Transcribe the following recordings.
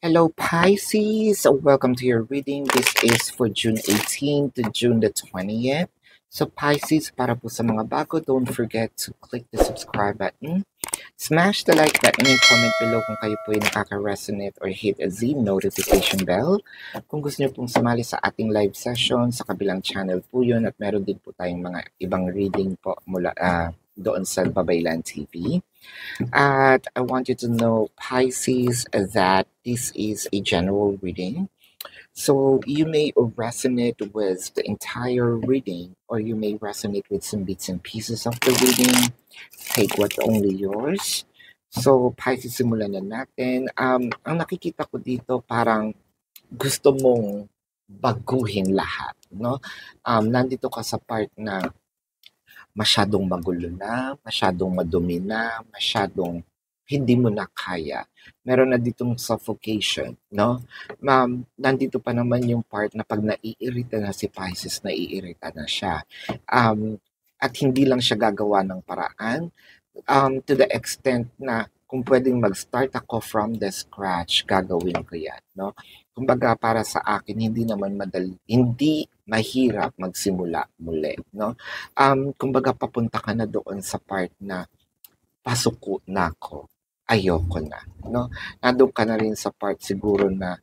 Hello, Pisces. Welcome to your reading. This is for June 18 to June the 20th. So, Pisces, para po sa mga bago, don't forget to click the subscribe button. Smash the like button and comment below kung kayo po ay nakaka-resonate or hit a Z notification bell. Kung gusto niyo pong sumali sa ating live session, sa kabilang channel po yun at meron din po tayong mga ibang reading po mula doon sa Babaylan TV. And I want you to know, Pisces, that this is a general reading. So you may resonate with the entire reading, or you may resonate with some bits and pieces of the reading. Take what's only yours. So, Pisces, simulan na natin. Ang nakikita ko dito, parang gusto mong baguhin lahat, no? Nandito ka sa part na masyadong magulo na, masyadong madumi na, masyadong hindi mo na kaya. Meron na ditong suffocation, no? Nandito pa naman yung part na pag naiirita na si Pisces, naiirita na siya. At hindi lang siya gagawa ng paraan, to the extent na kung pwedeng mag-start ako from the scratch, gagawin ko yan, no? Kumbaga, para sa akin, hindi naman madali, hindi mahirap magsimula muli, no? Kumbaga, papunta ka na doon sa part na pasuko na ako, ayoko na, no? Nandun ka na rin sa part siguro na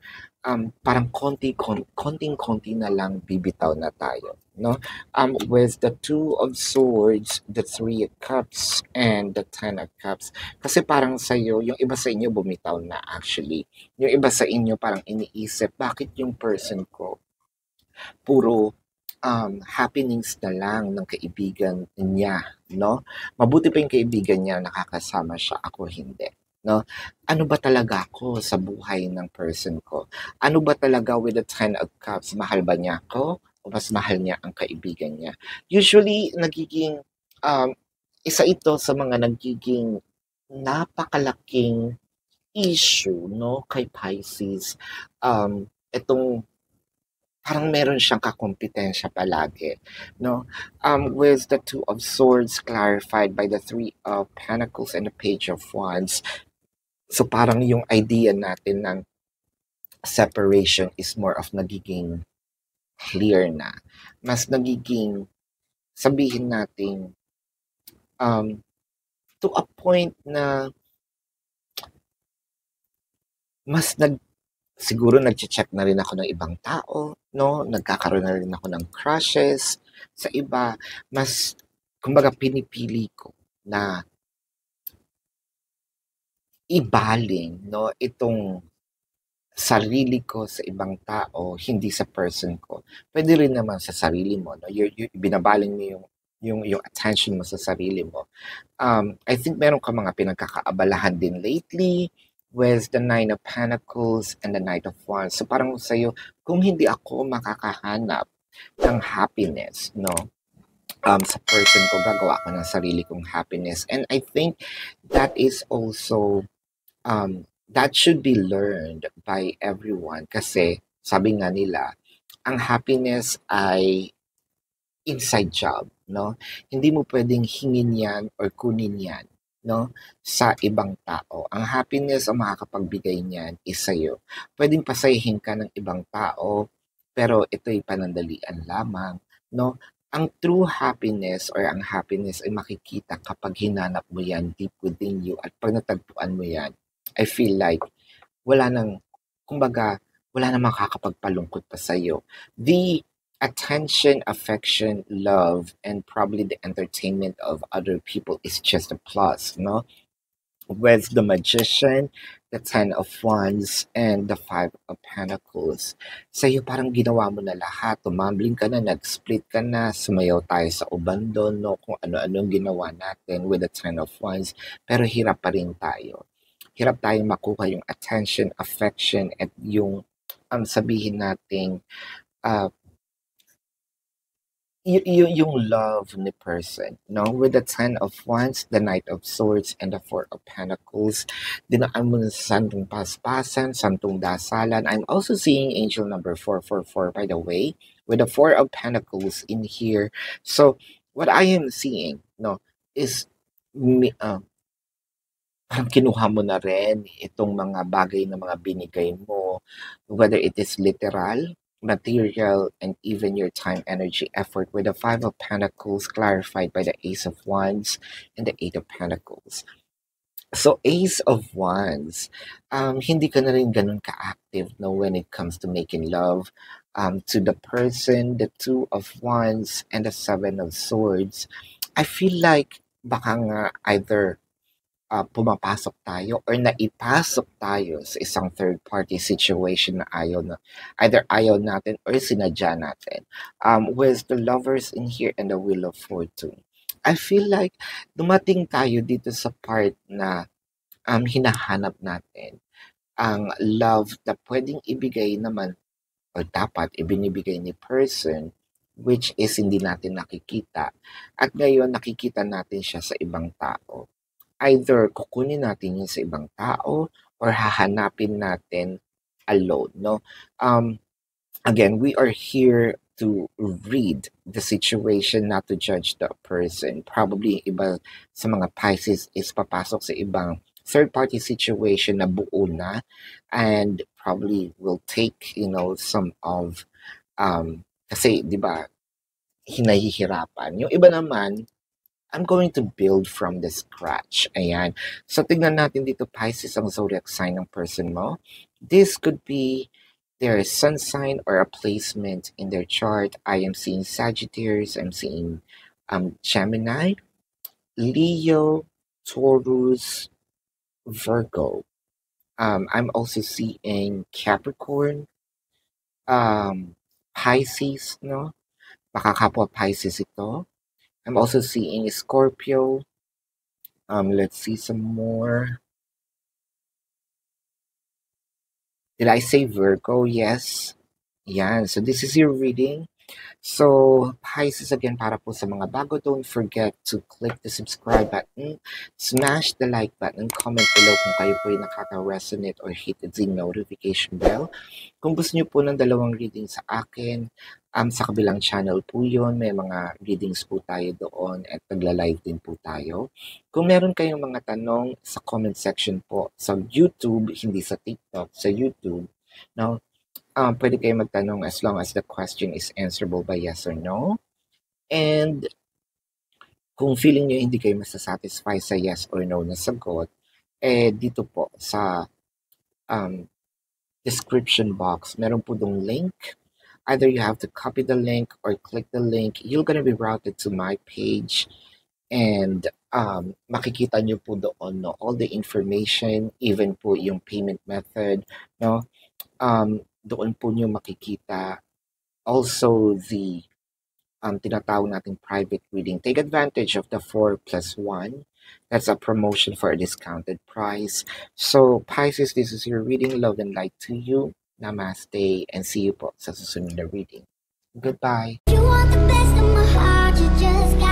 parang konting-konti na lang bibitaw na tayo, no? With the Two of Swords, the Three of Cups, and the Ten of Cups. Kasi parang sa'yo, yung iba sa inyo bumitaw na actually. Yung iba sa inyo parang iniisip, bakit yung person ko puro happenings na lang ng kaibigan niya, no? Mabuti pa yung kaibigan niya, nakakasama siya, ako hindi, no? Ano ba talaga ako sa buhay ng person ko? Ano ba talaga with the Ten of Cups? Mahal ba niya ako? O mas mahal niya ang kaibigan niya? Usually, nagiging, isa ito sa mga nagiging napakalaking issue, no, kay Pisces. Itong parang meron siyang kakompetensya palagi, no? With the Two of Swords clarified by the Three of Pentacles and the Page of Wands. So parang yung idea natin ng separation is more of nagiging clear na. Mas nagiging, sabihin natin, to a point na mas siguro nagche-check na rin ako ng ibang tao, no? Nagkakaroon na rin ako ng crushes sa iba. Mas, kumbaga, pinipili ko na ibaling, no, itong sarili ko sa ibang tao, hindi sa person ko. Pwede rin naman sa sarili mo, no? Binabaling mo yung attention mo sa sarili mo. I think meron ka mga pinagkakaabalahan din lately with the Nine of Pentacles and the Knight of Wands. So parang sa'yo, kung hindi ako makakahanap ng happiness, no, sa person ko, gagawa ko ng sarili kong happiness. And I think that is also, that should be learned by everyone. Kasi sabi nga nila, ang happiness ay inside job, no? Hindi mo pwedeng hingin yan or kunin yan, no, sa ibang tao. Ang happiness ang makakapagbigay niyan is sa'yo. Pwedeng pasayahin ka ng ibang tao, pero ito'y panandalian lamang, no? Ang true happiness or ang happiness ay makikita kapag hinanap mo yan deep within you at pag natagpuan mo yan, I feel like wala nang, kumbaga, wala nang makakapagpalungkot pa sa'yo. The attention, affection, love, and probably the entertainment of other people is just a plus, no? With the Magician, the Ten of Wands, and the Five of Pentacles. Sa'yo parang ginawa mo na lahat. Tumambling ka na, nag-split ka na, sumayaw tayo sa ubandon, no? Kung ano-anong ginawa natin with the Ten of Wands. Pero hirap pa rin tayo. Hirap tayong makuha yung attention, affection, at yung sabihin nating yung love ni person, no? With the Ten of Wands, the Knight of Swords, and the Four of Pentacles, dinaan mo na sa santong paspasan, santong dasalan. I'm also seeing angel number 444, by the way, with the Four of Pentacles in here. So, what I am seeing, no, is kinuha mo na rin itong mga bagay na mga binigay mo, whether it is literal, material, and even your time, energy, effort, with the Five of Pentacles clarified by the Ace of Wands and the Eight of Pentacles. So, Ace of Wands, hindi ka na rin ganun ka-active, no, when it comes to making love to the person. The Two of Wands and the Seven of Swords. I feel like baka nga either pumapasok tayo or naipasok tayo sa isang third party situation na either ayaw natin or sinadya natin. With the Lovers in here and the Wheel of Fortune, I feel like dumating tayo dito sa part na hinahanap natin ang love na pwedeng ibigay naman o dapat ibinibigay ni person, which is hindi natin nakikita. At ngayon nakikita natin siya sa ibang tao. Either kukunin natin yun sa ibang tao or hahanapin natin alone, no? Again, we are here to read the situation, not to judge the person. Probably iba sa mga Pisces is papasok sa ibang third-party situation na buo na and probably will take, some of, kasi, di ba, hinahihirapan. Yung iba naman, I'm going to build from the scratch. Ayan. So, tignan natin dito, Pisces, ang zodiac sign ng person mo. This could be their sun sign or a placement in their chart. I am seeing Sagittarius. I'm seeing Gemini, Leo, Taurus, Virgo. I'm also seeing Capricorn, Pisces, no? Baka kapwa Pisces ito. I'm also seeing Scorpio. Let's see some more. Did I say Virgo? Yes. Yan. So this is your reading. So, Pisces again, para po sa mga bago, don't forget to click the subscribe button, smash the like button, comment below kung kayo po yung nakaka-resonate or hit the notification bell. Kung gusto niyo po ng dalawang reading sa akin, sa kabilang channel po yun, may mga readings po tayo doon at nagla-live din po tayo. Kung meron kayong mga tanong sa comment section po sa YouTube, hindi sa TikTok, sa YouTube, no? Pwede kayo magtanong as long as the question is answerable by yes or no. And kung feeling nyo hindi kayo masasatisfy sa yes or no na sagot, dito po sa description box, meron po dong link. Either you have to copy the link or click the link. You're gonna be routed to my page and makikita nyo po doon, no, all the information, even po yung payment method, no. Doon po nyo makikita also the tinatawag nating private reading. Take advantage of the 4+1. That's a promotion for a discounted price. So, Pisces, this is your reading. Love and light to you. Namaste and see you po sa susunod na reading. Goodbye. You want the best of my heart, you just got